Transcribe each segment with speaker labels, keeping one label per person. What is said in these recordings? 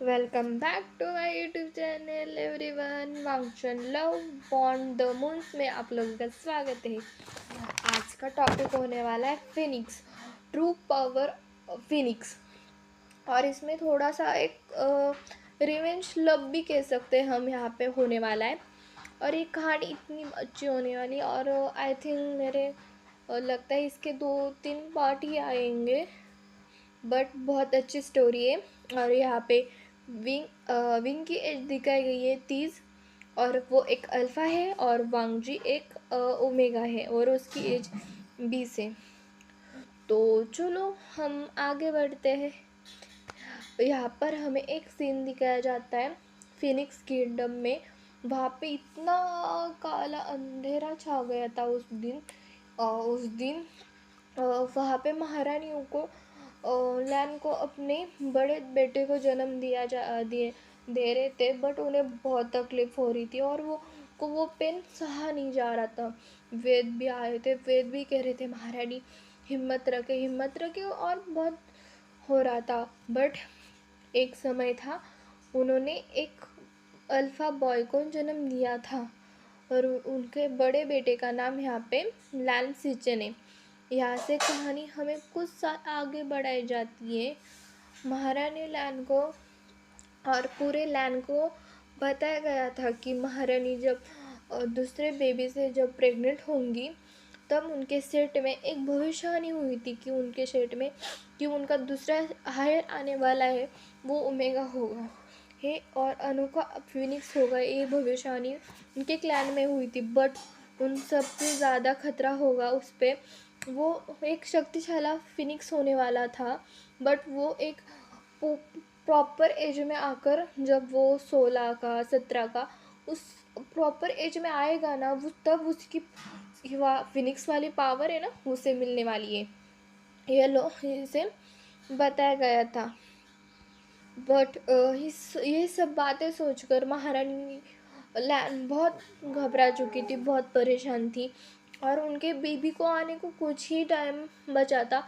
Speaker 1: Welcome back to my YouTube channel everyone. Wangchun love bond the moons में आप लोगों का स्वागत है। आज का टॉपिक होने वाला है फिनिक्स, ट्रू पावर फिनिक्स। और इसमें थोड़ा सा एक रिवेंज लव भी कह सकते हैं हम यहाँ पे होने वाला है। और ये कहानी इतनी अच्छी होने वाली, और आई थिंक मेरे लगता है इसके 2-3 पार्ट ही आएंगे, बट बहुत अच्छी स्टोरी है। और यहाँ पे विंग की एज दिखाई गई है 30, और वो एक अल्फ़ा है और वांगजी एक ओमेगा है और उसकी एज 20 है। तो चलो हम आगे बढ़ते हैं। यहाँ पर हमें एक सीन दिखाया जाता है फिनिक्स किंगडम में। वहाँ पे इतना काला अंधेरा छा गया था उस दिन वहाँ पे महारानियों को लैन को अपने बड़े बेटे को जन्म दे रहे थे, बट उन्हें बहुत तकलीफ हो रही थी और वो पेन सहा नहीं जा रहा था। वेद भी आए थे, वेद भी कह रहे थे महारानी हिम्मत रखे, और बहुत हो रहा था। बट एक समय था, उन्होंने एक अल्फ़ा बॉय को जन्म दिया था, और उनके बड़े बेटे का नाम यहाँ पे लैन सिचन है। यहाँ से कहानी हमें कुछ साल आगे बढ़ाई जाती है। महारानी लैन को और पूरे लैन को बताया गया था कि महारानी जब दूसरे बेबी से जब प्रेग्नेंट होंगी, तब उनके सेट में एक भविष्यवाणी हुई थी कि उनके सेट में कि उनका दूसरा हायर आने वाला है, वो ओमेगा होगा है और अनु का फिनिक्स होगा। ये भविष्यवाणी उनके क्लैन में हुई थी, बट उन सबसे ज़्यादा खतरा होगा उस पर। वो एक शक्तिशाली फिनिक्स होने वाला था, बट वो एक प्रॉपर एज में आकर, जब वो 16 का 17 का उस प्रॉपर एज में आएगा ना, वो तब उसकी फिनिक्स वाली पावर है ना, उसे मिलने वाली है। ये लो इसे बताया गया था। बट ये सब बातें सोचकर महारानी लैन बहुत घबरा चुकी थी, बहुत परेशान थी, और उनके बेबी को आने को कुछ ही टाइम बचा था।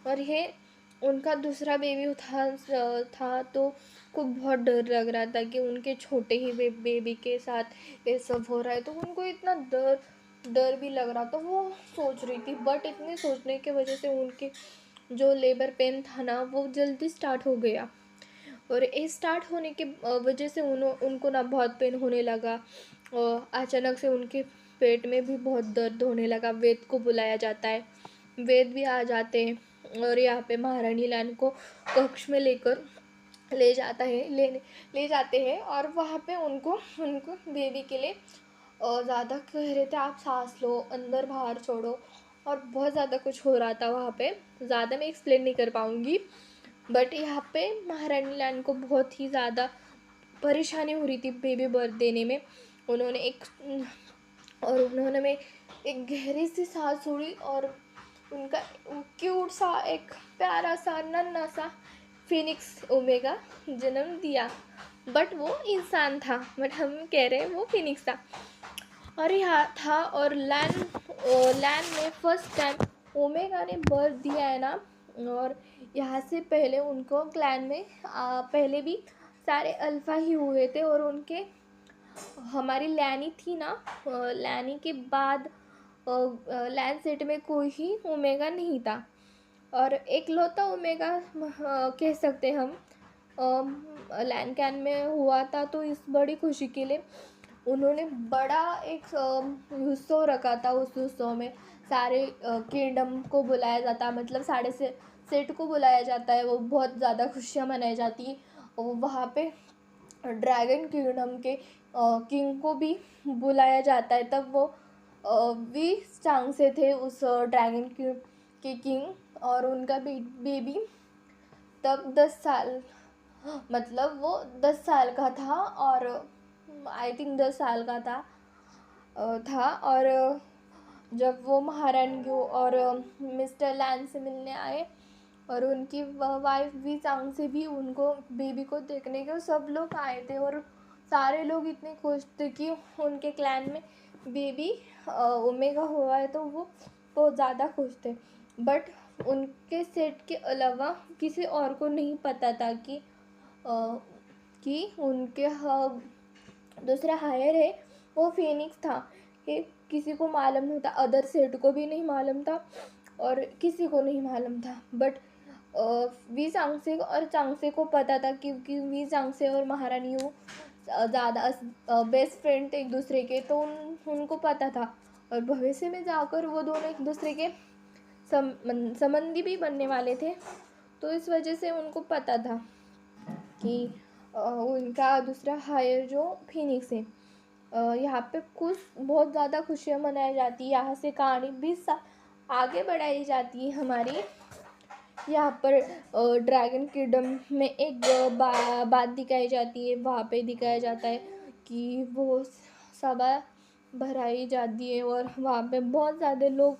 Speaker 1: और ये उनका दूसरा बेबी था तो को बहुत डर लग रहा था कि उनके छोटे ही बेबी के साथ ये सब हो रहा है, तो उनको इतना डर भी लग रहा था। वो सोच रही थी, बट इतने सोचने की वजह से उनके जो लेबर पेन था ना, वो जल्दी स्टार्ट हो गया। और ये स्टार्ट होने के वजह से उनको ना बहुत पेन होने लगा, और अचानक से उनके पेट में भी बहुत दर्द होने लगा। वेद को बुलाया जाता है, वेद भी आ जाते हैं, और यहाँ पे महारानी लान को कक्ष में लेकर ले जाते हैं। और वहाँ पे उनको उनको बेबी के लिए ज़्यादा कह रहे थे, आप सांस लो, अंदर बाहर छोड़ो, और बहुत ज़्यादा कुछ हो रहा था वहाँ पे। ज़्यादा मैं एक्सप्लेन नहीं कर पाऊँगी, बट यहाँ पे महारानी लैन को बहुत ही ज़्यादा परेशानी हो रही थी बेबी बर्थ देने में। उन्होंने एक और उन्होंने में एक गहरी सी सांस छोड़ी, और उनका क्यूट सा एक प्यारा सा नन्हा सा फिनिक्स ओमेगा जन्म दिया। बट वो इंसान था, बट हम कह रहे हैं वो फिनिक्स था। और यहाँ था, और लैन में फर्स्ट टाइम ओमेगा ने बर्थ दिया है ना। और यहाँ से पहले उनको क्लैन में पहले भी सारे अल्फ़ा ही हुए थे, और उनके हमारी लैनी थी ना, लैनी के बाद लैन सेट में कोई ही ओमेगा नहीं था। और एक लौता ओमेगा कह सकते हम लैन कैन में हुआ था। तो इस बड़ी खुशी के लिए उन्होंने बड़ा एक उत्सव रखा था। उस उत्सव में सारे किंगडम को बुलाया जाता, मतलब सारे सेट को बुलाया जाता है। वो बहुत ज़्यादा खुशियाँ मनाई जाती हैं। वो वहाँ पे ड्रैगन किंगडम के किंग को भी बुलाया जाता है। तब वो 20 चांग से थे उस ड्रैगन के किंग, और उनका बेबी तब 10 साल, मतलब वो 10 साल का था, और आई थिंक 10 साल का था। और जब वो महारानी को और मिस्टर लैन से मिलने आए, और उनकी वाइफ भी चांग से भी उनको बेबी को देखने के सब लोग आए थे, और सारे लोग इतने खुश थे कि उनके क्लैन में बेबी ओमेगा हुआ है, तो वो बहुत ज़्यादा खुश थे। बट उनके सेट के अलावा किसी और को नहीं पता था कि कि उनके दूसरा हायर है वो फिनिक्स था। ये किसी को मालूम नहीं था, अदर सेट को भी नहीं मालूम था और किसी को नहीं मालूम था। बट वी चांगसे और चांगसे को पता था, क्योंकि वी चांगसे और महारानी वो ज़्यादा बेस्ट फ्रेंड थे एक दूसरे के, तो उनको पता था। और भविष्य में जाकर वो दोनों एक दूसरे के संबंधी भी बनने वाले थे। तो इस वजह से उनको पता था कि उनका दूसरा हायर जो फिनिक्स है। यहाँ पे कुछ बहुत ज़्यादा खुशियाँ मनाई जाती है। यहाँ से कहानी 20 साल आगे बढ़ाई जाती है हमारी। यहाँ पर ड्रैगन किंगडम में एक बात दिखाई जाती है। वहाँ पे दिखाया जाता है कि वो सभा भराई जाती है और वहाँ पे बहुत ज़्यादा लोग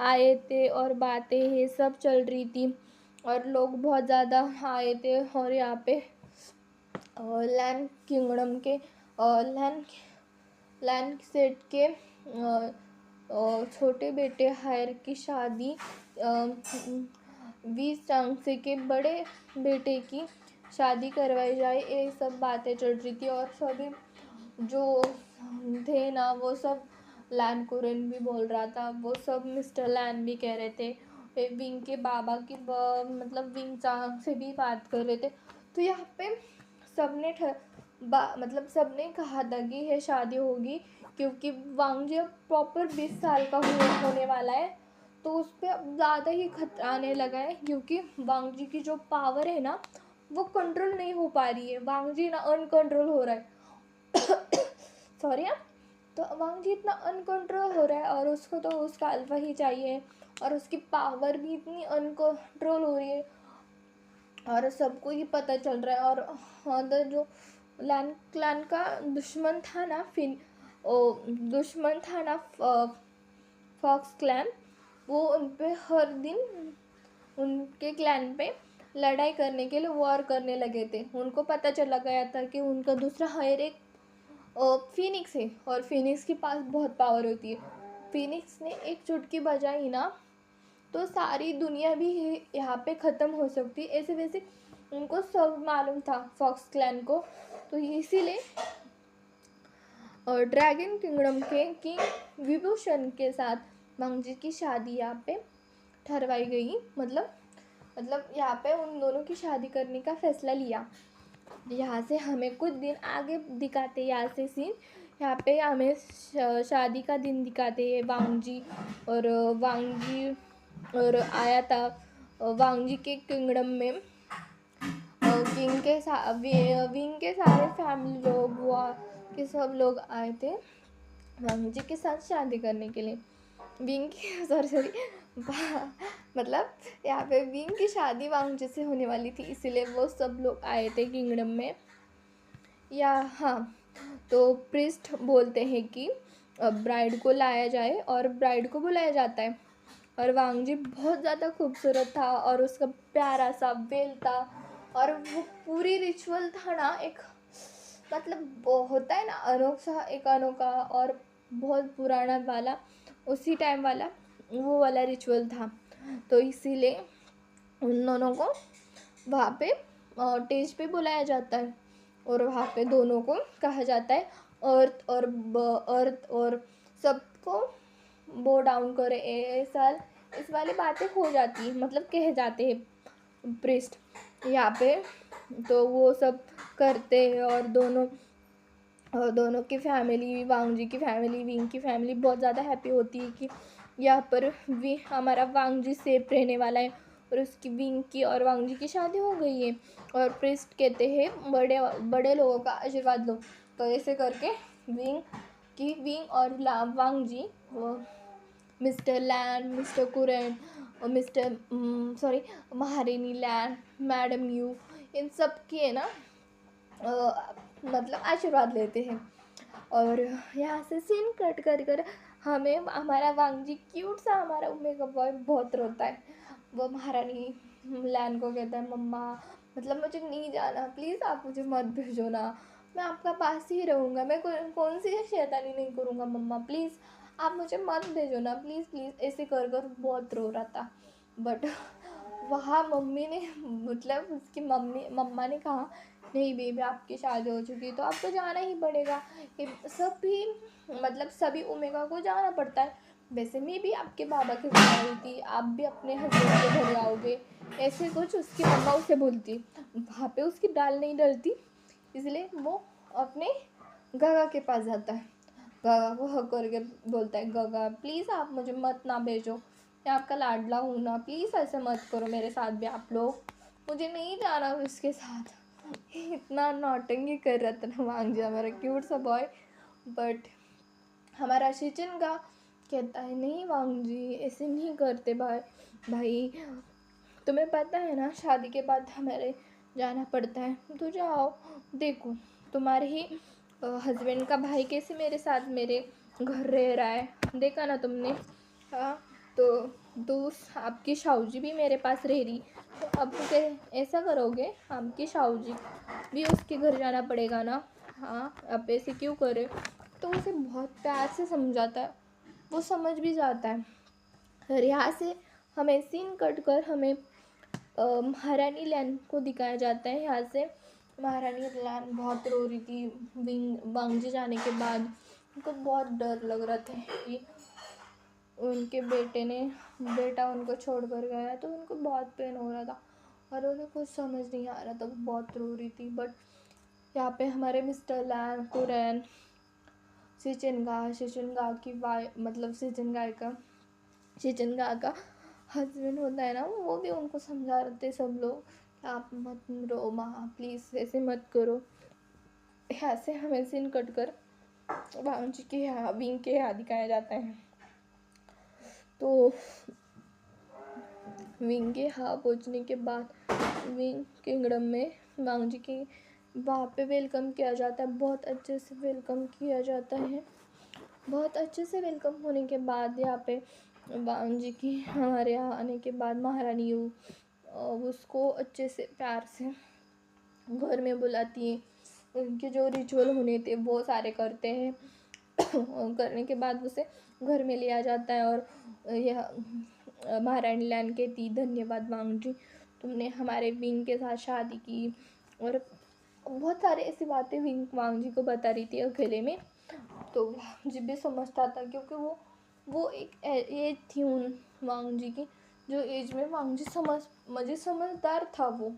Speaker 1: आए थे और बातें ये सब चल रही थी और लोग बहुत ज़्यादा आए थे। और यहाँ पे लैंड किंगडम के लैंड सेट के छोटे बेटे हायर की शादी 20 चांगसे के बड़े बेटे की शादी करवाई जाए, ये सब बातें चल रही थी। और सभी जो थे ना वो सब लैंड कुरन भी बोल रहा था, वो सब मिस्टर लैंड भी कह रहे थे, विंग के बाबा की मतलब विंग चांग से भी बात कर रहे थे। तो यहाँ पे सबने मतलब सबने कहा था कि ये शादी होगी, क्योंकि वांगजी अब प्रॉपर 20 साल का होने वाला है। तो उस पर अब ज़्यादा ही खतरा आने लगा है, क्योंकि वांगजी की जो पावर है ना वो कंट्रोल नहीं हो पा रही है। वांगजी ना अनकंट्रोल हो रहा है सॉरी हाँ। तो वांगजी इतना अनकंट्रोल हो रहा है और उसको तो उसका अल्फा ही चाहिए, और उसकी पावर भी इतनी अनकंट्रोल हो रही है और सबको ही पता चल रहा है। और अदर जो लैन क्लैन का दुश्मन था ना दुश्मन था ना फॉक्स क्लैन, वो उन पे हर दिन उनके क्लैन पे लड़ाई करने के लिए वॉर करने लगे थे। उनको पता चला गया था कि उनका दूसरा हायर एक फिनिक्स है और फिनिक्स के पास बहुत पावर होती है। फिनिक्स ने एक चुटकी बजाई ना तो सारी दुनिया भी यहाँ पे ख़त्म हो सकती है। ऐसे वैसे उनको सब मालूम था फॉक्स क्लैन को। तो इसीलिए और ड्रैगन किंगडम के किंग विभूषण के साथ वांगजी की शादी यहाँ पे ठहरवाई गई। मतलब यहाँ पे उन दोनों की शादी करने का फैसला लिया। यहाँ से हमें कुछ दिन आगे दिखाते, यहाँ से सीन यहाँ पे हमें शादी का दिन दिखाते हैं। वांगजी और आया था वांगजी के किंगडम में विंग के सारे फैमिली लोग हुआ कि सब लोग आए थे वांगजी के साथ शादी करने के लिए। विंग की सॉरी मतलब यहाँ पे विंग की शादी वांगजी से होने वाली थी, इसीलिए वो सब लोग आए थे किंगडम में। या हाँ, तो प्रिस्ट बोलते हैं कि ब्राइड को लाया जाए और ब्राइड को बुलाया जाता है। और वांगजी बहुत ज़्यादा खूबसूरत था और उसका प्यारा सा वेल था और वो पूरी रिचुअल था ना, एक मतलब वो होता है ना अनोखा और बहुत पुराना वाला, उसी टाइम वाला वो वाला रिचुअल था। तो इसीलिए उन दोनों को वहाँ पे स्टेज पे बुलाया जाता है और वहाँ पे दोनों को कहा जाता है अर्थ और सबको बो डाउन करे। ऐसा इस वाली बातें हो जाती है, मतलब कहे जाते हैं प्रिस्ट यहाँ पे। तो वो सब करते हैं और दोनों की फैमिली, वांगजी की फैमिली, विंग की फैमिली बहुत ज़्यादा हैप्पी होती है कि यहाँ पर हमारा वांगजी सेफ रहने वाला है और उसकी विंग की और वांगजी की शादी हो गई है। और प्रिस्ट कहते हैं बड़े लोगों का आशीर्वाद लो। तो ऐसे करके विंग और वांगजी वो मिस्टर लैंड, मिस्टर कुरेन और मिस्टर महारानी लैंड, मैडम यू, इन सब की है ना मतलब आशीर्वाद लेते हैं। और यहाँ से सीन कट कर हमें हमारा वांगजी क्यूट सा हमारा मेकअप बॉय बहुत रोता है। वो महारानी लैन को कहता है मम्मा मतलब मुझे नहीं जाना, प्लीज़ आप मुझे मत भेजो ना, मैं आपका पास ही रहूँगा, मैं कौन सी शैतानी नहीं करूँगा मम्मा, प्लीज़ आप मुझे मत भेजो ना, प्लीज़ प्लीज़, ऐसे कर बहुत रो रहा था। बट वहाँ मम्मी ने मतलब उसकी मम्मा ने कहा नहीं बेबी आपकी शादी हो चुकी तो आपको जाना ही पड़ेगा। ये सभी मतलब सभी ओमेगा को जाना पड़ता है। वैसे मैं भी आपके बाबा के घर आई थी, आप भी अपने हस्बैंड के घर आओगे, ऐसे कुछ उसकी मम्मा उसे बोलती। वहाँ पे उसकी दाल नहीं डलती, इसलिए वो अपने गगा के पास जाता है। गगा को हक करके बोलता है, गगा प्लीज़ आप मुझे मत ना भेजो, मैं आपका लाडला हूँ ना, प्लीज़ ऐसे मत करो मेरे साथ भी आप लोग, मुझे नहीं जाना उसके साथ। इतना नौटंकी कर रहा था ना वांगजी, हमारा क्यूट सा बॉय। बट हमारा शिचिन का कहता है नहीं वांगजी ऐसे नहीं करते भाई, भाई तुम्हें पता है ना शादी के बाद हमारे जाना पड़ता है, तो जाओ। देखो तुम्हारे ही हस्बैंड का भाई कैसे मेरे साथ मेरे घर रह रहा है, देखा ना तुमने। हाँ तो आपकी शाऊजी भी मेरे पास रह रही, तो अब ऐसा करोगे आपकी शाऊजी भी उसके घर जाना पड़ेगा ना। हाँ अब ऐसे क्यों करे, तो उसे बहुत प्यार से समझाता है, वो समझ भी जाता है। और यहाँ से हमें सीन कट कर हमें महारानी लैन को दिखाया जाता है। यहाँ से महारानी लैन बहुत रो रही थी वांगजी जाने के बाद, उनको बहुत डर लग रहा था कि उनके बेटा उनको छोड़ कर गया है, तो उनको बहुत पेन हो रहा था और उन्हें कुछ समझ नहीं आ रहा था, वो बहुत रो रही थी। बट यहाँ पे हमारे मिस्टर लैन कुरैन शिचिनगा की वाई मतलब शिचिनगा का हस्बैंड होता है ना, वो भी उनको समझा रहे थे सब लोग, आप मत रो माँ प्लीज़ ऐसे मत करो। यहाँ से हमें सीन कट कर वांगजी के यहाँ विंग के यहाँ दिखाया जाता है। तो विंग के यहाँ पहुँचने के बाद विंग किंगडम में वांगजी की वहाँ पे वेलकम किया जाता है, बहुत अच्छे से वेलकम किया जाता है। बहुत अच्छे से वेलकम होने के बाद यहाँ पे वांगजी की हमारे यहाँ आने के बाद महारानी उसको अच्छे से प्यार से घर में बुलाती है, उनके जो रिचुअल होने थे वो सारे करते हैं। करने के बाद उसे घर में लिया जाता है और यह महारानी लैन कहती धन्यवाद वांगजी, तुमने हमारे विंग के साथ शादी की। और बहुत सारे ऐसी बातें विंग वांगजी को बता रही थी अकेले में। तो वांगजी भी समझता था, क्योंकि वो एक एज थी उन वांगजी की, जो एज में वांगजी समझदार था वो,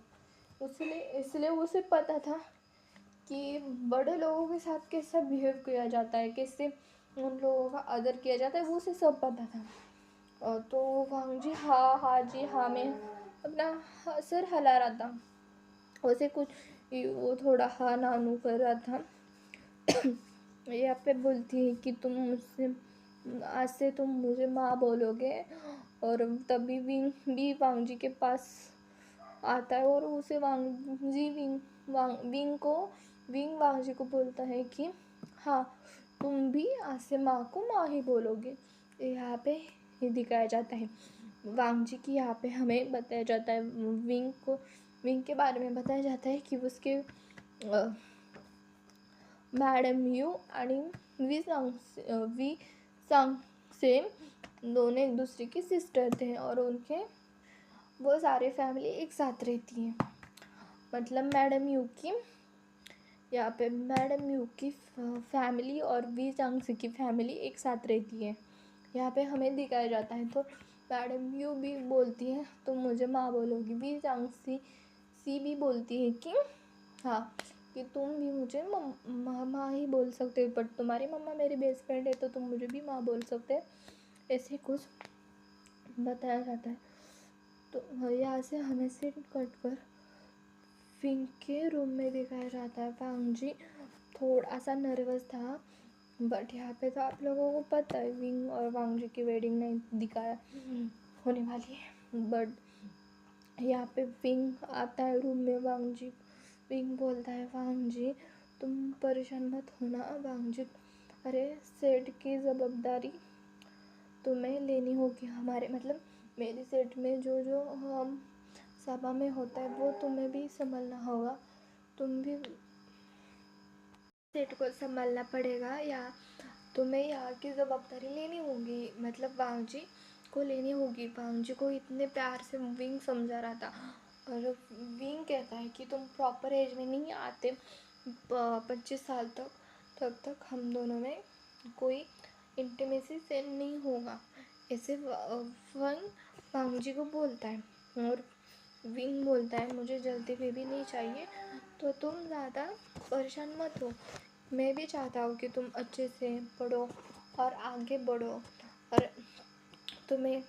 Speaker 1: इसलिए उसे पता था कि बड़े लोगों के साथ कैसा बिहेव किया जाता है, कैसे उन लोगों का आदर किया जाता है, वो उसे सब पता था। तो वांगजी हाँ जी हाँ में अपना सर हिला रहा था, उसे कुछ वो थोड़ा हाँ नानू कर रहा था। यहाँ पे बोलती है कि तुम मुझसे आज से तुम मुझे माँ बोलोगे, और तभी भी वांगजी के पास आता है और उसे वांगजी विंग वांगजी को बोलता है कि हाँ तुम भी आज से माँ को माँ ही बोलोगे। यहाँ पे ये दिखाया जाता है वांगजी की। यहाँ पे हमें बताया जाता है विंग के बारे में बताया जाता है कि उसके मॅडम यू आणि वी सांग सेम दोनों एक दूसरे की सिस्टर थे, और उनके वो सारे फैमिली एक साथ रहती हैं। मतलब मैडम यू की यहाँ पे मैडम यू की फैमिली और वी चांगसी की फैमिली एक साथ रहती है, यहाँ पे हमें दिखाया जाता है। तो मैडम यू भी बोलती है तुम मुझे माँ बोलोगी, वी चांगसी भी बोलती है कि हाँ कि तुम भी मुझे माँ ही बोल सकते हो, बट तुम्हारी मम्मा मेरी बेस्ट फ्रेंड है तो तुम मुझे भी माँ बोल सकते हैं, ऐसे कुछ बताया जाता है। तो यहाँ से हमें से कट कर विंग के रूम में दिखाया जाता है। वांगजी थोड़ा सा नर्वस था, बट यहाँ पे तो आप लोगों को पता है विंग और वांगजी की वेडिंग नहीं दिखाया होने वाली है। बट यहाँ पे विंग आता है रूम में, विंग बोलता है वांगजी तुम परेशान मत होना वांगजी, अरे सेठ की जवाबदारी तुम्हें लेनी होगी, हमारे मतलब मेरी सेठ में जो जो हम सभा में होता है वो तुम्हें भी संभालना होगा, तुम भी सेठ को संभालना पड़ेगा, या तुम्हें यहाँ की जवाबदारी लेनी होगी, मतलब वांगजी को लेनी होगी। वांगजी को इतने प्यार से विंग समझा रहा था, और विंग कहता है कि तुम प्रॉपर एज में नहीं आते 25 साल तक, तब तक हम दोनों में कोई इंटीमेसी से नहीं होगा, ऐसे वंग वांग जी को बोलता है। और विंग बोलता है मुझे जल्दी बेबी नहीं चाहिए, तो तुम ज़्यादा परेशान मत हो, मैं भी चाहता हूँ कि तुम अच्छे से पढ़ो और आगे बढ़ो, और तुम्हें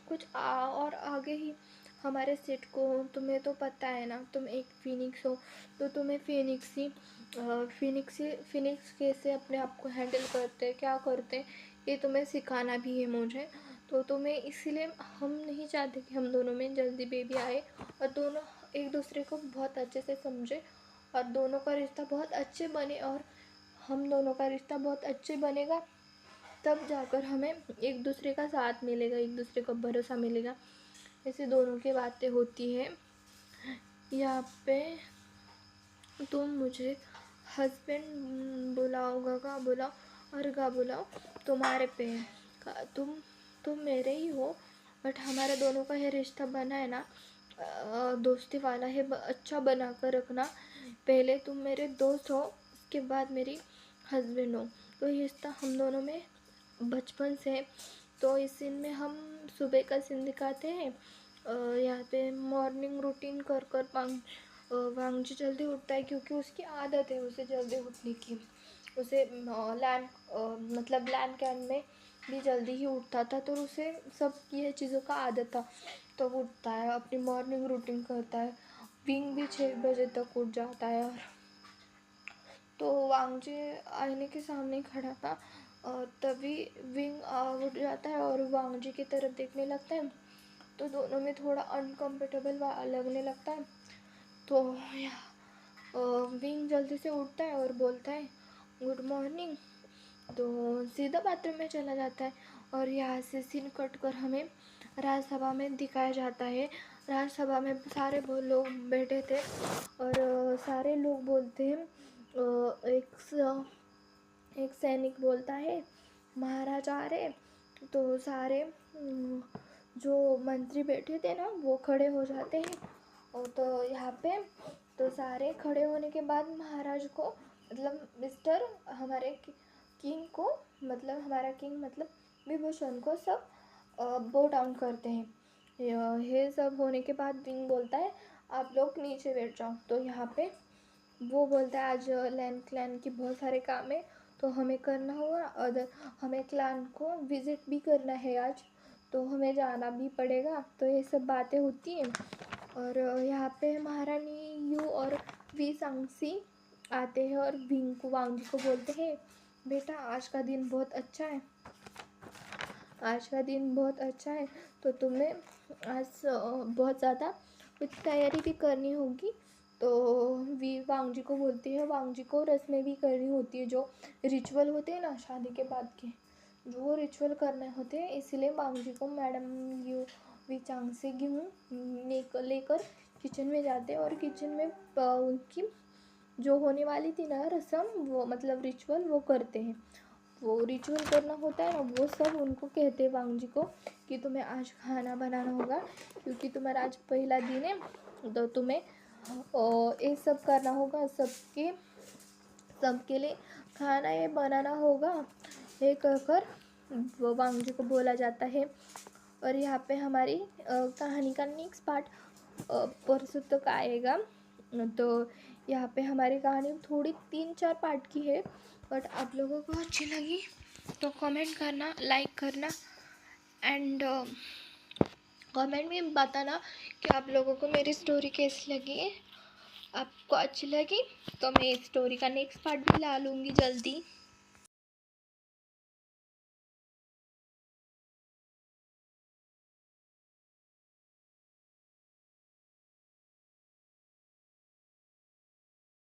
Speaker 1: कुछ और आगे ही हमारे सेट को, तुम्हें तो पता है ना, तुम एक फिनिक्स हो, तो तुम्हें फिनिक्स कैसे अपने आप को हैंडल करते क्या करते ये तुम्हें सिखाना भी है मुझे। तो तुम्हें इसीलिए हम नहीं चाहते कि हम दोनों में जल्दी बेबी आए, और दोनों एक दूसरे को बहुत अच्छे से समझे और दोनों का रिश्ता बहुत अच्छे बने, और हम दोनों का रिश्ता बहुत अच्छे बनेगा तब जाकर हमें एक दूसरे का साथ मिलेगा, एक दूसरे का भरोसा मिलेगा। ऐसे दोनों की बातें होती है। यहाँ पे तुम मुझे हस्बैंड बुलाओगा का बुलाओ और का बुलाओ, तुम्हारे पे का तुम मेरे ही हो, बट हमारे दोनों का ये रिश्ता बना है ना, दोस्ती वाला है, अच्छा बना कर रखना। पहले तुम मेरे दोस्त हो, उसके बाद मेरी हस्बैंड हो। तो ये रिश्ता हम दोनों में बचपन से। तो इस सीन में हम सुबह का सीन दिखाते हैं। यहाँ पे मॉर्निंग रूटीन कर कर वांगजी जल्दी उठता है, क्योंकि उसकी आदत है उसे जल्दी उठने की। उसे लैन कैन में भी जल्दी ही उठता था, तो उसे सब ये चीज़ों का आदत था। तो वो उठता है, अपनी मॉर्निंग रूटीन करता है। विंग भी 6 बजे तक उठ जाता है। और तो वांगजी आईने के सामने खड़ा था, तभी विंग उठ जाता है और वांगजी की तरफ देखने लगता है। तो दोनों में थोड़ा अनकम्फर्टेबल लगने लगता है। तो विंग जल्दी से उठता है और बोलता है गुड मॉर्निंग, तो सीधा बाथरूम में चला जाता है। और यहाँ से सीन कट कर हमें राज्यसभा में दिखाया जाता है। राज्यसभा में सारे लोग बैठे थे, और सारे लोग बोलते हैं, एक सैनिक बोलता है महाराज आ रहे। तो सारे जो मंत्री बैठे थे ना वो खड़े हो जाते हैं। और तो यहाँ पे तो सारे खड़े होने के बाद महाराज को, मतलब मिस्टर हमारे किंग को, मतलब हमारा किंग मतलब विभूषण को सब बो डाउन करते हैं। ये सब होने के बाद विंग बोलता है आप लोग नीचे बैठ जाओ। तो यहाँ पे वो बोलता है आज लैन क्लैन की बहुत सारे काम है, तो हमें करना होगा, और हमें क्लैन को विज़िट भी करना है आज, तो हमें जाना भी पड़ेगा। तो ये सब बातें होती हैं। और यहाँ पे महारानी यू और वी सांगसी आते हैं और विंग को वांग जी को बोलते हैं बेटा आज का दिन बहुत अच्छा है, आज का दिन बहुत अच्छा है, तो तुम्हें आज बहुत ज़्यादा कुछ तैयारी भी करनी होगी। तो वी वांग जी को बोलती है, वांग जी को रस्में भी करनी होती है, जो रिचुअल होते हैं ना शादी के बाद के, जो वो रिचुअल करने होते हैं। इसीलिए वांग जी को मैडम यू वी चांग से गेहूँ लेकर किचन में जाते हैं, और किचन में उनकी जो होने वाली थी ना रस्म, वो मतलब रिचुअल वो करते हैं। वो रिचुअल करना होता है ना, वो सब उनको कहते हैं वांग जी को कि तुम्हें आज खाना बनाना होगा, क्योंकि तुम्हारा आज पहला दिन है, तो तुम्हें ये सब करना होगा, सबके लिए खाना ये बनाना होगा, ये कहकर वो वांग जी को बोला जाता है। और यहाँ पे हमारी कहानी का नेक्स्ट पार्ट परसों तक आएगा। तो यहाँ पे हमारी कहानी थोड़ी 3-4 पार्ट की है, बट आप लोगों को अच्छी लगी तो कमेंट करना, लाइक करना, एंड कमेंट में बताना कि आप लोगों को मेरी स्टोरी कैसी लगी। आपको अच्छी लगी तो मैं इस स्टोरी का नेक्स्ट पार्ट भी ला लूँगी जल्दी।